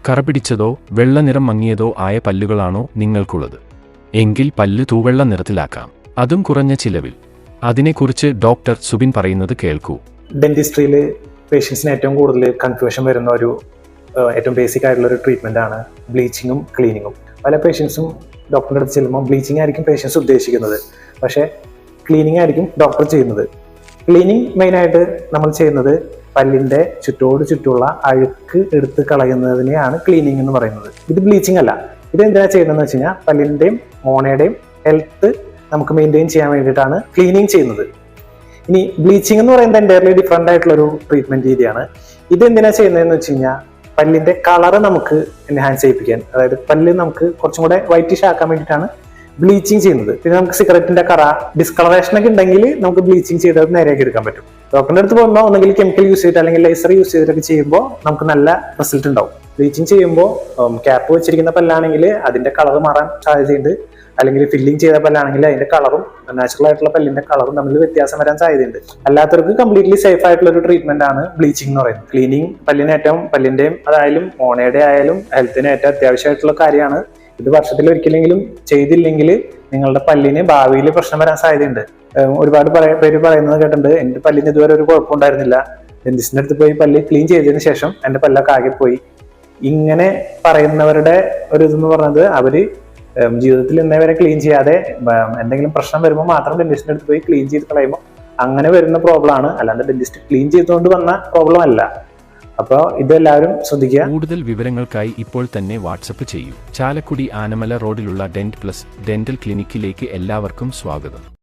കറപിടിച്ചതോ വെള്ള നിറം മങ്ങിയതോ ആയ പല്ലുകളാണോ നിങ്ങൾക്കുള്ളത് എങ്കിൽ പല്ല് തൂവെള്ള നിറത്തിലാക്കാം, അതും കുറഞ്ഞ ചിലവിൽ. അതിനെക്കുറിച്ച് ഡോക്ടർ സുബിൻ പറയുന്നത് കേൾക്കൂ. ഡെന്റിസ്ട്രിയിൽ പേഷ്യൻസിന് ഏറ്റവും കൂടുതൽ കൺഫ്യൂഷൻ വരുന്ന ഏറ്റവും ബേസിക് ആയിട്ടുള്ള ഒരു ട്രീറ്റ്മെന്റ് ആണ് ബ്ലീച്ചിങ്ങും ക്ലീനിങ്ങും. പല പേഷ്യൻസും ഡോക്ടറുടെ അടുത്ത് ചെല്ലുമ്പോൾ ബ്ലീച്ചിങ് ആയിരിക്കും പേഷ്യൻസ് ഉദ്ദേശിക്കുന്നത്, പക്ഷേ ക്ലീനിങ് ആയിരിക്കും ഡോക്ടർ ചെയ്യുന്നത്. ക്ലീനിങ് മെയിനായിട്ട് നമ്മൾ ചെയ്യുന്നത് പല്ലിന്റെ ചുറ്റുമുള്ള അഴുക്ക് എടുത്ത് കളയുന്നതിനെയാണ് ക്ലീനിങ് എന്ന് പറയുന്നത്. ഇത് ബ്ലീച്ചിങ് അല്ല. ഇത് എന്തിനാ ചെയ്യുന്നതെന്ന് വെച്ച് കഴിഞ്ഞാൽ പല്ലിന്റെയും മോണയുടെയും ഹെൽത്ത് നമുക്ക് മെയിൻറ്റെയിൻ ചെയ്യാൻ വേണ്ടിയിട്ടാണ് ക്ലീനിങ് ചെയ്യുന്നത്. ഇനി ബ്ലീച്ചിങ് എന്ന് പറയുന്നത് എൻ്റയർലി ഡിഫറെൻ്റ് ആയിട്ടുള്ളൊരു ട്രീറ്റ്മെന്റ് രീതിയാണ്. ഇത് എന്തിനാ ചെയ്യുന്നതെന്ന് വെച്ച് കഴിഞ്ഞാൽ പല്ലിന്റെ കളറ് നമുക്ക് എൻഹാൻസ് ചെയ്യിപ്പിക്കാൻ, അതായത് പല്ല് നമുക്ക് കുറച്ചും കൂടെ വൈറ്റിഷ് ആക്കാൻ വേണ്ടിയിട്ടാണ് ബ്ലീച്ചിങ് ചെയ്യുന്നത്. പിന്നെ നമുക്ക് സിഗരറ്റിന്റെ കറ, ഡിസ്കളറേഷൻ ഒക്കെ ഉണ്ടെങ്കിൽ നമുക്ക് ബ്ലീച്ചിങ് ചെയ്തത് നേരെയാക്കി എടുക്കാൻ പറ്റും. ഡോക്ടറിന്റെ അടുത്ത് പോകുമ്പോൾ ഒന്നെങ്കിൽ കെമിക്കൽ യൂസ് ചെയ്തിട്ട് അല്ലെങ്കിൽ ലേസർ യൂസ് ചെയ്തിട്ടൊക്കെ ചെയ്യുമ്പോൾ നമുക്ക് നല്ല റിസൾട്ട് ഉണ്ടാവും. ബ്ലീച്ചിങ് ചെയ്യുമ്പോൾ ക്യാപ്പ് വെച്ചിരിക്കുന്ന പല്ലാണെങ്കിൽ അതിന്റെ കളർ മാറാൻ സാധ്യതയുണ്ട്, അല്ലെങ്കിൽ ഫില്ലിംഗ് ചെയ്ത പല്ലാണെങ്കിൽ അതിന്റെ കളറും നാച്ചുറൽ ആയിട്ടുള്ള പല്ലിന്റെ കളറും തമ്മിൽ വ്യത്യാസം വരാൻ സാധ്യതയുണ്ട്. അല്ലാത്തവർക്ക് കംപ്ലീറ്റ്ലി സേഫ് ആയിട്ടുള്ള ഒരു ട്രീറ്റ്മെന്റ് ആണ് ബ്ലീച്ചിങ് എന്ന് പറയുന്നത്. ക്ലീനിങ് പല്ലിന്റെയും അതായാലും മോണയുടെ ആയാലും ഹെൽത്തിന് ഏറ്റവും അത്യാവശ്യമായിട്ടുള്ള കാര്യമാണ്. ഇത് വർഷത്തിൽ ഒരിക്കലെങ്കിലും ചെയ്തില്ലെങ്കിൽ നിങ്ങളുടെ പല്ലിന് ഭാവിയിൽ പ്രശ്നം വരാൻ സാധ്യതയുണ്ട്. ഒരുപാട് പേര് പറയുന്നത് കേട്ടിട്ടുണ്ട്, എന്റെ പല്ലിന് ഇതുവരെ ഒരു കുഴപ്പമുണ്ടായിരുന്നില്ല, ഡെന്റിസ്റ്റിന്റെ അടുത്ത് പോയി പല്ല് ക്ലീൻ ചെയ്തതിന് ശേഷം എന്റെ പല്ലൊക്കെ ആകെ പോയി. ഇങ്ങനെ പറയുന്നവരുടെ ഒരു ഇതെന്ന് പറഞ്ഞത് അവര് ജീവിതത്തിൽ ഇന്നേ വരെ ക്ലീൻ ചെയ്യാതെ എന്തെങ്കിലും പ്രശ്നം വരുമ്പോൾ മാത്രം ഡെന്റിസ്റ്റിന്റെ അടുത്ത് പോയി ക്ലീൻ ചെയ്ത് കളയുമ്പോൾ അങ്ങനെ വരുന്ന പ്രോബ്ലം ആണ്, അല്ലാണ്ട് ഡെന്റിസ്റ്റ് ക്ലീൻ ചെയ്തുകൊണ്ട് വന്ന പ്രോബ്ലം അല്ല. അപ്പോൾ ഇതെല്ലാവരും ശ്രദ്ധിക്കുക. കൂടുതൽ വിവരങ്ങൾക്കായി ഇപ്പോൾ തന്നെ വാട്സപ്പ് ചെയ്യൂ. ചാലക്കുടി ആനമല റോഡിലുള്ള ഡെന്റ് പ്ലസ് ഡെന്റൽ ക്ലിനിക്കിലേക്ക് എല്ലാവർക്കും സ്വാഗതം.